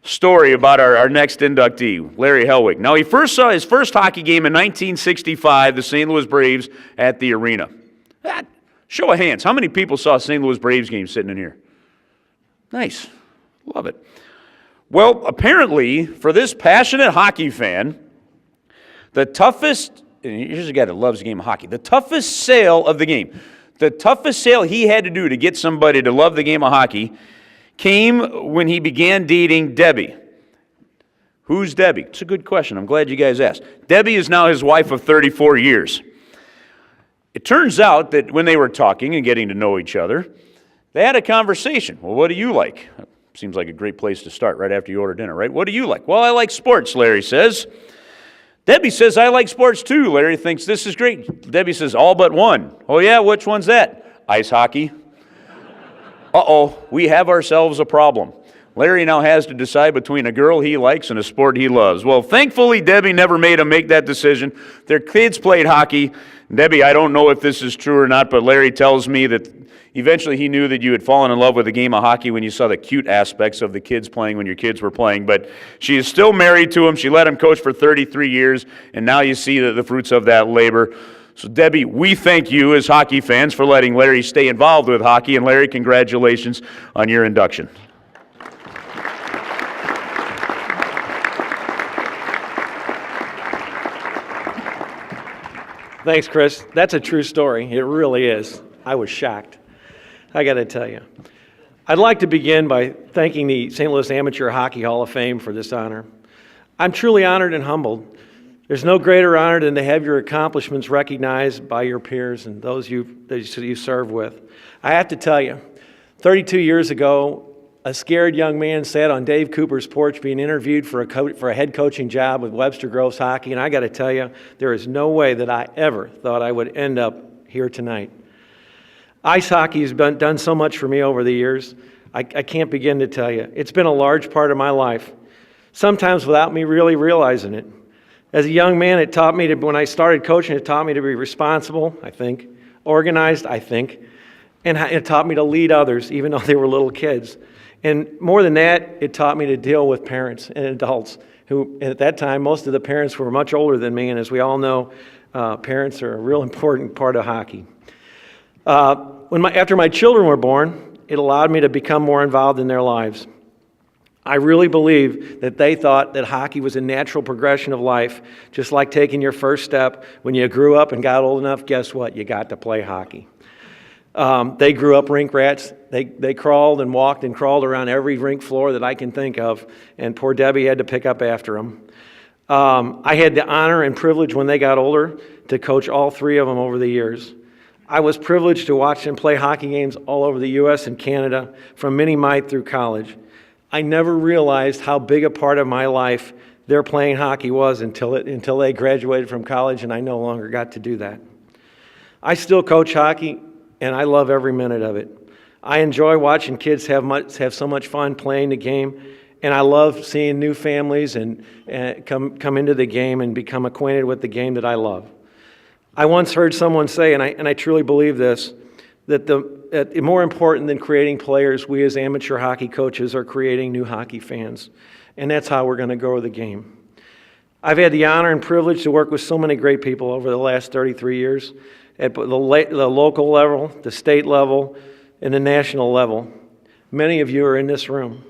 story about our next inductee, Larry Hellwig. Now, he first saw his first hockey game in 1965, the St. Louis Braves at the arena. Show of hands, how many people saw a St. Louis Braves game sitting in here? Nice. Love it. Well, apparently, for this passionate hockey fan, the toughest, and here's a guy that loves the game of hockey, the toughest sale of the game, the toughest sale he had to do to get somebody to love the game of hockey came when he began dating Debbie. Who's Debbie? It's a good question. I'm glad you guys asked. Debbie is now his wife of 34 years. It turns out that when they were talking and getting to know each other, they had a conversation. Well, what do you like? Seems like a great place to start right after you order dinner, right? What do you like? Well, I like sports, Larry says. Debbie says, I like sports too. Larry thinks this is great. Debbie says, all but one. Oh yeah, which one's that? Ice hockey. Uh-oh, we have ourselves a problem. Larry now has to decide between a girl he likes and a sport he loves. Well, thankfully, Debbie never made him make that decision. Their kids played hockey. Debbie, I don't know if this is true or not, but Larry tells me that eventually he knew that you had fallen in love with the game of hockey when you saw the cute aspects of the kids playing when your kids were playing. But she is still married to him. She let him coach for 33 years, and now you see the fruits of that labor. So, Debbie, we thank you as hockey fans for letting Larry stay involved with hockey. And, Larry, congratulations on your induction. Thanks, Chris. That's a true story. It really is. I was shocked, I got to tell you. I'd like to begin by thanking the St. Louis Ameateur Hockey Hall of Fame for this honor. I'm truly honored and humbled. There's no greater honor than to have your accomplishments recognized by your peers and those that you serve with. I have to tell you, 32 years ago, a scared young man sat on Dave Cooper's porch being interviewed for a head coaching job with Webster Groves Hockey, and I got to tell you, there is no way that I ever thought I would end up here tonight. Ice hockey has done so much for me over the years. I can't begin to tell you. It's been a large part of my life, sometimes without me really realizing it. As a young man, it taught me to, when I started coaching, it taught me to be responsible, I think, organized, I think, and it taught me to lead others, even though they were little kids. And more than that, it taught me to deal with parents and adults who, at that time, most of the parents were much older than me, and as we all know, parents are a real important part of hockey. After my children were born, it allowed me to become more involved in their lives. I really believe that they thought that hockey was a natural progression of life, just like taking your first step. When you grew up and got old enough, guess what? You got to play hockey. They grew up rink rats. They crawled and walked and crawled around every rink floor that I can think of, and poor Debbie had to pick up after them. I had the honor and privilege when they got older to coach all three of them over the years. I was privileged to watch them play hockey games all over the U.S. and Canada, from mini-mite through college. I never realized how big a part of my life their playing hockey was until they graduated from college, and I no longer got to do that. I still coach hockey, and I love every minute of it. I enjoy watching kids have so much fun playing the game, and I love seeing new families and come into the game and become acquainted with the game that I love. I once heard someone say, and I truly believe this, that more important than creating players, we as amateur hockey coaches are creating new hockey fans. And that's how we're going to grow the game. I've had the honor and privilege to work with so many great people over the last 33 years at the local level, the state level, and the national level. Many of you are in this room.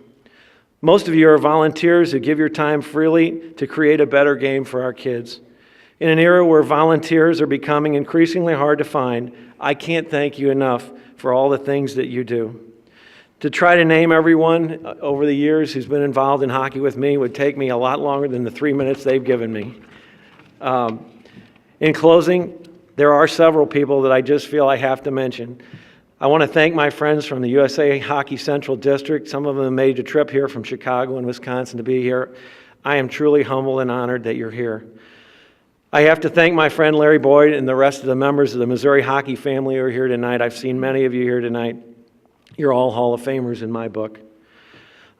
Most of you are volunteers who give your time freely to create a better game for our kids. In an era where volunteers are becoming increasingly hard to find, I can't thank you enough for all the things that you do. To try to name everyone over the years who's been involved in hockey with me would take me a lot longer than the 3 minutes they've given me. In closing, there are several people that I just feel I have to mention. I want to thank my friends from the USA Hockey Central District. Some of them made a trip here from Chicago and Wisconsin to be here. I am truly humbled and honored that you're here. I have to thank my friend Larry Boyd and the rest of the members of the Missouri hockey family who are here tonight. I've seen many of you here tonight. You're all Hall of Famers in my book.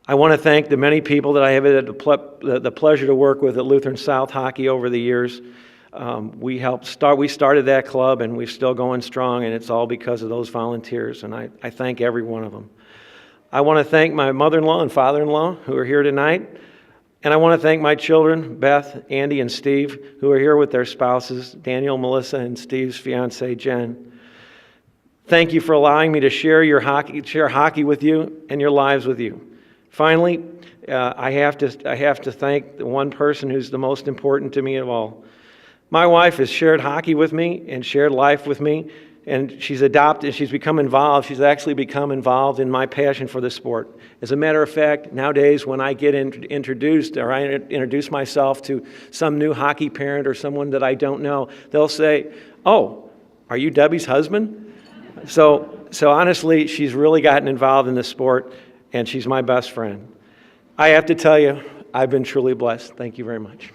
I want to thank the many people that I have had the pleasure to work with at Lutheran South Hockey over the years. We started that club, and we're still going strong, and it's all because of those volunteers, and I thank every one of them. I want to thank my mother-in-law and father-in-law who are here tonight. And I want to thank my children, Beth, Andy, and Steve, who are here with their spouses, Daniel, Melissa, and Steve's fiancee, Jen. Thank you for allowing me to share hockey with you and your lives with you. Finally, I have to thank the one person who's the most important to me of all. My wife has shared hockey with me and shared life with me, and she's become involved. She's actually become involved in my passion for the sport. As a matter of fact, nowadays when I get introduced or I introduce myself to some new hockey parent or someone that I don't know, they'll say, "Oh, are you Debbie's husband?" So honestly, she's really gotten involved in the sport, and she's my best friend. I have to tell you, I've been truly blessed. Thank you very much.